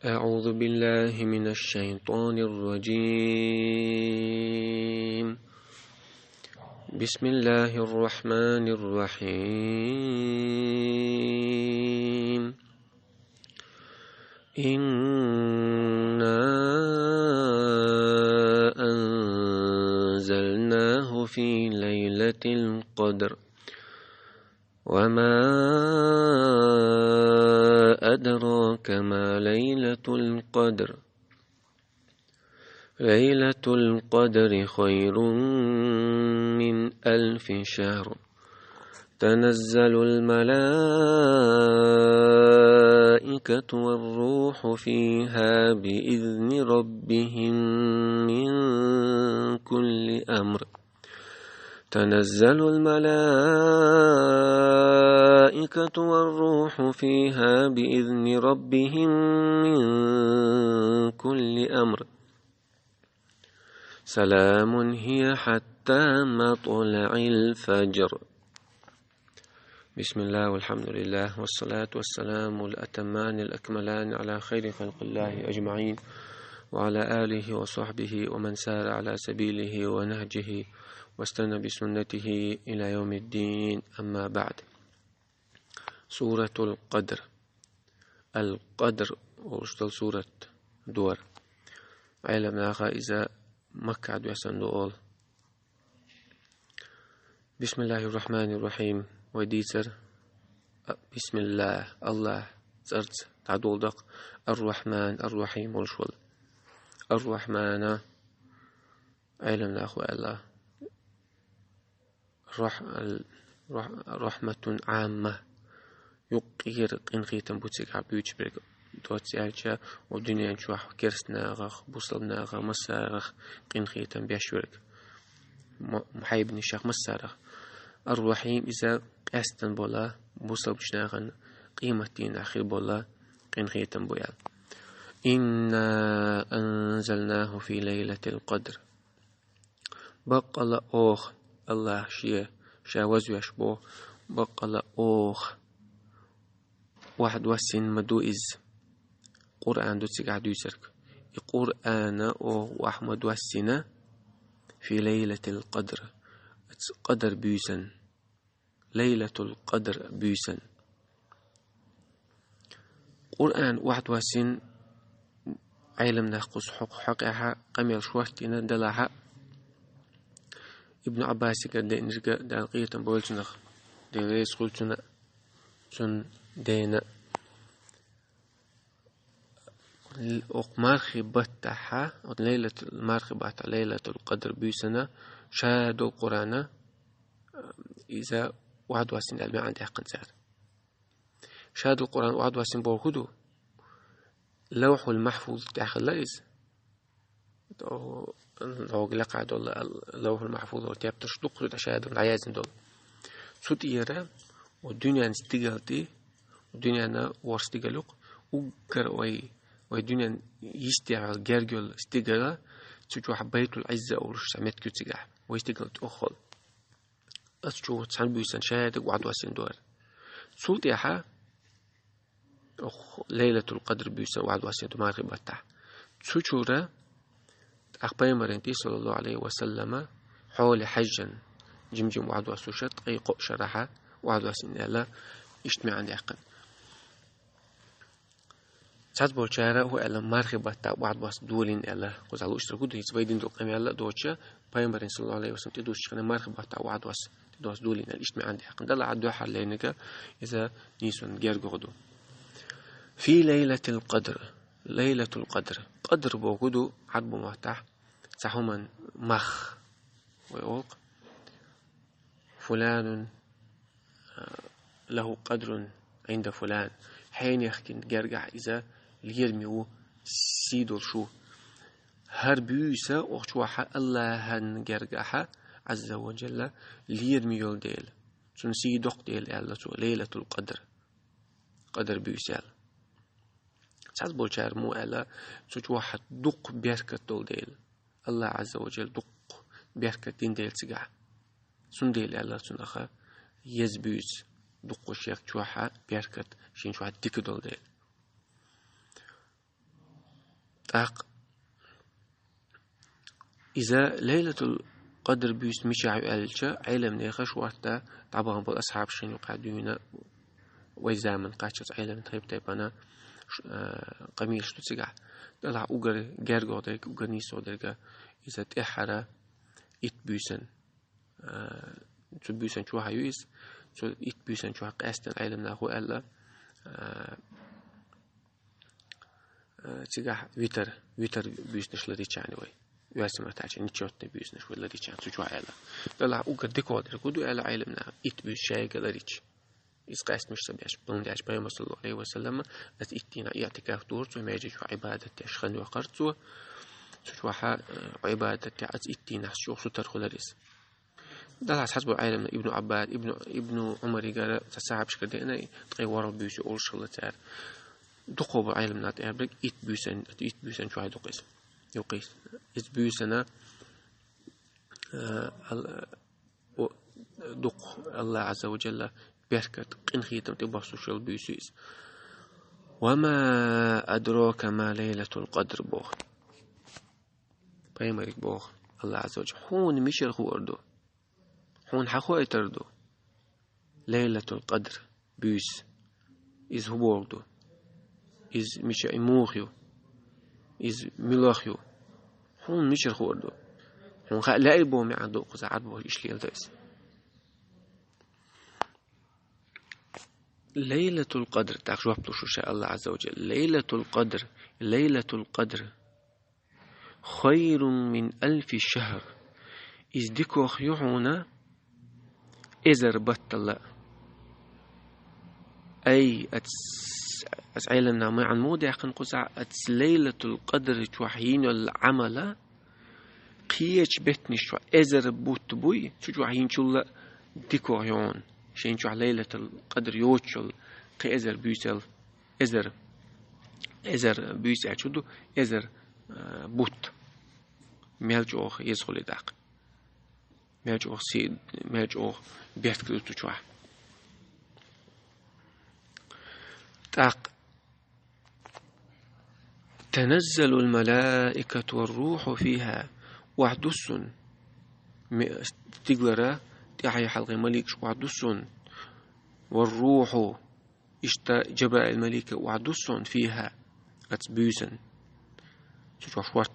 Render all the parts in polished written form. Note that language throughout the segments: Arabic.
أعوذ بالله من الشيطان الرجيم. بسم الله الرحمن الرحيم. إنا أنزلناه في ليلة القدر وما أدراك ما ليلة القدر. ليلة القدر خير من 1000 شهر. تنزل الملائكة والروح فيها بإذن ربهم من كل أمر. تنزل الملائكة والروح فيها بإذن ربهم من كل أمر. سلام هي حتى مطلع الفجر. بسم الله والحمد لله والصلاة والسلام الأتمان الأكملان على خير خلق الله أجمعين وعلى آله وصحبه ومن سار على سبيله ونهجه واستنى بسنته إلى يوم الدين. أما بعد. سورة القدر. القدر وشتل سورة دور علمنا إذا مكة يسندول. بسم الله الرحمن الرحيم. وديتر بسم الله زرت تعدول دق الرحمن الرحيم والشول. الرحمن علمنا الله رحمة عامة يقير قنقيتن بوتسيك عبيوش بريك دوتس يالجا ودنيا نشوح كرسناغخ بوصلناغ مسارخ قنقيتن بيشورك محايبني الشيخ مسارخ. الرحيم إذا أستن بولا بوصل بشناغن قيمتين أخير بولا قنقيتن بويال. إنا أنزلناه في ليلة القدر. بقل أوخ الله شا وزوش بو بقل أوخ واحد وسين مدو إز قرآن دو تسيق عدو يسرك القرآن أو وأحمد وسنا في ليلة القدر. قدر بيسن ليلة القدر بيسن قرآن واحد وسين علم ناقص حقها قميل شوحتنا دلها ابن عباس قد نرجع دالقية بولتنخ ديريس قلتنا سن دينا مرخبتها ليلة المرخبة ليلة القدر بيسنا شاهدوا القرآن إذا 21 ألمي عندي حق زار. شاهدوا القرآن 21 بوخدو لوح المحفوظ داخل ليس لو قاعد اللوح المحفوظ وتياب تشدق تشاهد العيازن دول سود إيرا والدنيا نستقلتي والدنيا نا ورستقلق وقر والدنيا يستعمل جرجل استقلا تشوف بيت العزة أو سميت كتسجح ويستقلت أخل أشوف تسان بيسان شاهد وعد واسين دور سود ياها ليلة القدر بيسان وعد واسين دور مارغبتها تشوفه أخبار مرنتي صلى الله عليه وسلم حول حجا جمجم وعد واسوشت أي قو شرحة وعد واسين الله اجتماع عندي أقل ساعات بولشارة هو ألا مرغبة وعد واس دولين الله قزالو اشتركوا ده يسويدين دو قيم الله دوتشا بايمرين صلى الله عليه وسلم تدوش خنا مرغبة وعد واس تدوس دولين الاجتماع عندي أقل ده عدو حال لينك إذا نيسون جرجودو في ليلة القدر. ليلة القدر قدر بوجودو عدبو مفتاح سحوما مخ ويقول فلان له قدر عند فلان حين يخكن جرجع إذا ليرميو سيدو شو هربيوسا وشوحا الله هنجرجعها عز وجل ليرميو ديل سن سيدوق ديل الله ليلة القدر قدر بيوسال ساز بولشار مو ألا سوچوحا دق بيركة دول ديل الله عز وجل دق بيركة دين ديل سجع سن ديل الله سنخا يزبيوس دق الشيخ شوحا بيركة شين شوحا ديك دول ديل تاق إذا ليلة القدر بيس مشاع ألشة علم نيخش وقتا طبعا بالأصحاب شنو قاعدين ويزامن قاشت علم تهيب تيبانا قميل شتو تسقع طلع أوجر جارجو درك أوجر نيسو درك إذا تأحرى إتبيسن تبيسن شو هيويس شو إتبيسن شو قاستن علم ناخو ألا تسقع ويتر بيسنش لدي يعني وي واسمع تاج نيتشوت بيسنش ولا دي يعني شو عيلا طلع أوجر ديكو درك ودو على علمنا إتبيس شيء كذا إسقاست مش سبيش بلنداش بيوم صلى الله عليه وسلم أت إتينا اعتكاف دورت وما يجي شو عبادة تشخن وقرتو شو عبادة أت إتينا شو ستر خلاريس ده حسب العالم ابن عباد ابن عمر قال تسحب شكل أنا تغير ورا بيوش أول شغلة تار دقوا بالعالم نات أبرك إت بيوسن شو هيدو قيس يقيس إت بيوسنا دق الله عز وجل بركة قنخيتم تبصوا شو البيوسيس وما أدراك ما ليلة القدر بوخ بيمرك بوخ الله عز وجل حون مشر خو أردو حون حخو أتردو ليلة القدر بيوس إز هو أردو إز مش إموخيو إز ملاخيو حون مشر خو أردو حون خا لا يبو مع دو قزعات بوه إيش ليل دايس ليلة القدر تاخشوا بلوشو شاء الله عز وجل ليلة القدر خير من 1000 شهر إذ ديكو خيونا إزر بطل أي أتعلمنا ما عن مودع قنقصع أتس ليلة القدر توحين العمل قيش بتني شو إزر بوت بوي شو توحين شو ديكو خيون شين شو ليلة القدر يوتشل قي إزر بيسل إزر بيسل شدو إزر بوت مالجوخ يزخل داق مالجوخ بيحكي تشوح داق تنزل الملائكة والروح فيها وحدث تقرأ تحيي حلقة ملك وحدث والروح جباء الملك وحدث فيها أتبيسن تشوح وقت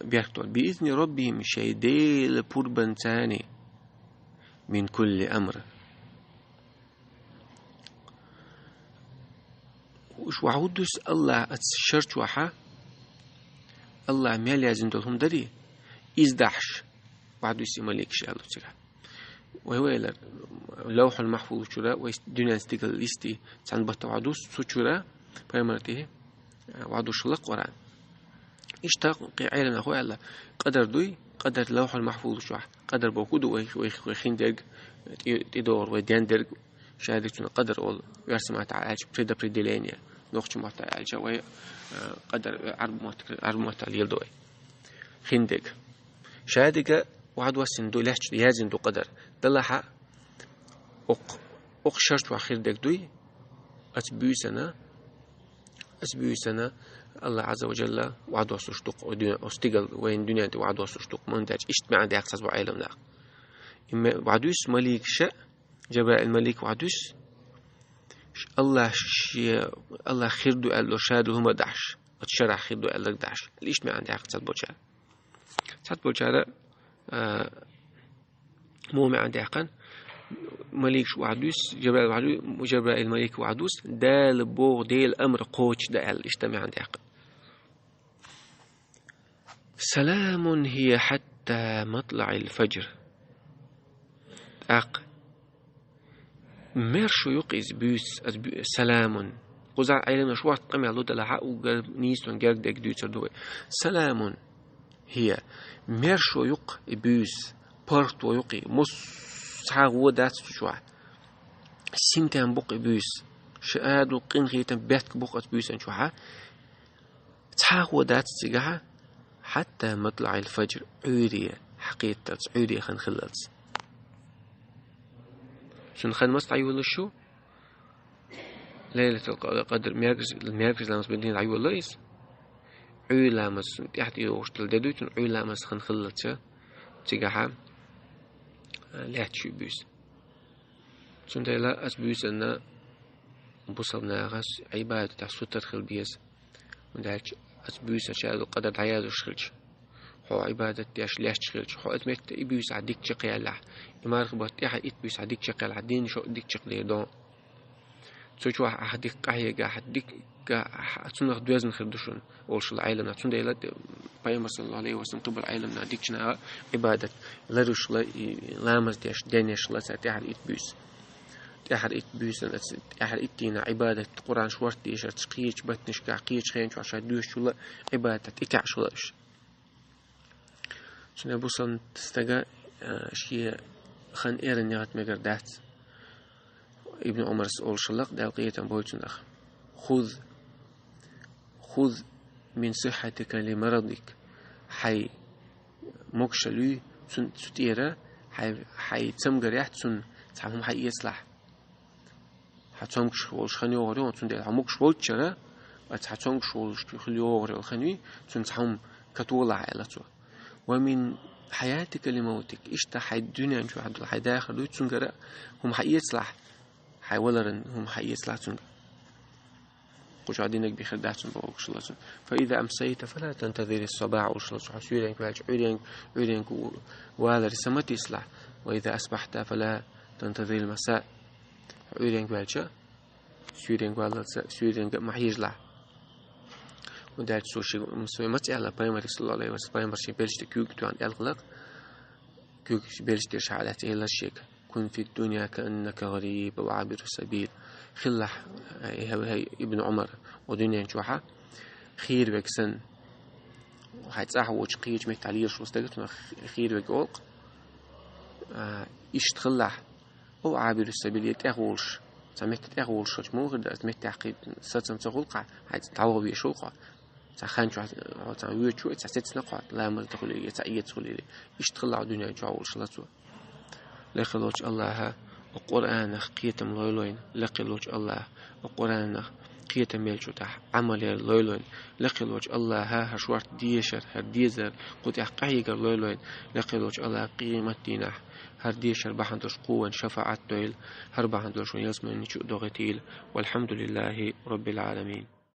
بيحكوا بإذن ربهم شيديل بوربن ثاني من كل أمر وش وعودس الله أتشرت وحا الله مال يزن دلهم دري إزدحش وعودس ملك شالو ترى وهو لوح المحفوظ شرا ودنيا استقل لستي تنبت وعودس سوشرا بيمرته وعودس لق وران اشتاق عيلنا أخوة الله قدر دوي قدر لوح المحفوظ شو قدر بوكودو ويخين درج تدور وديان درج شهادة قدر أول يرسم تعالج بريدا بريدلينيا نقش ما تعالج وي قدر عرب ما تعليل دوي خين درج شهادة واحد وسن دو لحش يازن دو قدر دلها أق شرط وآخر درج دوي أتبوي سنة الله عز وجل وعد وصشتق واستقل وين دنيا وعد وصشتق من داج اجتماع داك حسب عالم لا إما وعدوس ملك شاء جباء الملك وعدوس الله خير دو قال له شادو هما داش اتشرع خير دو قال لك داش الاجتماع داك حسب بوجار مو مع داقن ملك وعدوس جباء الملك وعدوس دال بو ديل أمر قوش دال اجتماع داقن سلام هي حتى مطلع الفجر مرشو يقيز بيس سلام قزع عيلنا شو وقت قمع لود لحق ونيس ونجرق دك دوتر دوي سلام هي مرشو يق بيس بارت ويقي مصحى ودات شو سنتان بق بيس شهاد وقين خيتن بيتك بقت بيس ان شوها تحاق ودات سجها حتى مطلع الفجر عورية حقيقة عورية خنخلت شن خن مستعي ولا شو ليلة القدر ميركز لما سبنتين عيو الله عيلامس تحت يوشتل ددوتن عيلامس خلتش تجاها لحت شو بيس سندلا أس بيس أن بوصلنا غس عبادة تاع ستر خل بيس وندالش أس بيس أشياء قدر عياد شخلش هو عبادة تاش ليش شخلش هو أتمت إبيس عديك شقيالة إما رغبت إحد إتبيس عديك شقيال عدين شو ديك شقلي دون تشوف أحدك قاعية أحدك أتصنع دوازن خردشون أولش العالم نتون ده لد بيامر صلى الله عليه وسلم قبل العالم نديك شنا عبادة لروش لامز ديش دنيش لا ساتحد إتبيس تحد إتبيس تحد إتينا عبادة القرآن شورت ديش تقيش بتنش كعقيش خين شو عشان دوش شو لا عبادة إتعش لاش شنا بوصل تستجا شيء خان إيرن يغت مقردات ابن عمر سؤال شلق دلقية بولتن أخ خذ من صحتك لمرضك حي مكشلو تن ستيرة حي تسمجر يحتسن تعهم حي يصلح حتسمكش والش خني وغريون تن دل عمكش والشرة وتحتسمكش والش خلي وغري الخني تن تعهم كتولع على تو ومن حياتك لموتك اشتح الدنيا نشوف عبد الحي داخل لو تسنجر هم حي يصلح حي ولرن هم حي يصلح تسنجر قش عدينك بخدعتن بوكشلتن فإذا أمسيت فلا تنتظر الصباح وشلتن حسيرك عيرينك وهذا رسمت يصلح وإذا أصبحت فلا تنتظر المساء عيرينك بالشا سيرينك ما يجلع ودات سوشي مسويمت على بايمر صلى الله عليه وسلم بايمر شي بيلش كيوك توان الغلق كيوك بيلش تشعلت إلى الشيك كن في الدنيا كأنك غريب وعابر السبيل خلح هي ابن عمر ودنيا نشوحة خير بكسن وحيتصاح وشقيج ميت عليه شو استجتنا خير بقولق إيش تخلح أو عابر السبيل يتأغولش سمعت تأغولش مو غير سمعت تعقيد ستم تغلق هيتعوض بيشوقه تخان شو تعويض شو تحسيت نقعد لا ما تقول لي تعيد تقول لي إيش تخلع الدنيا نشوفش لا تو لخلوش الله القرآن قيتم لويلوين لقلوش الله القرآن قيتم يلشو تح عمل لويلوين لقلوش الله هشوارت ديشر هرديزر قد يحقيق لويلوين لقلوش الله قيمة دينه هرديشر بحندوش قوة شفاعت دويل هربحندوش ويسمن نشو دوغتيل والحمد لله رب العالمين.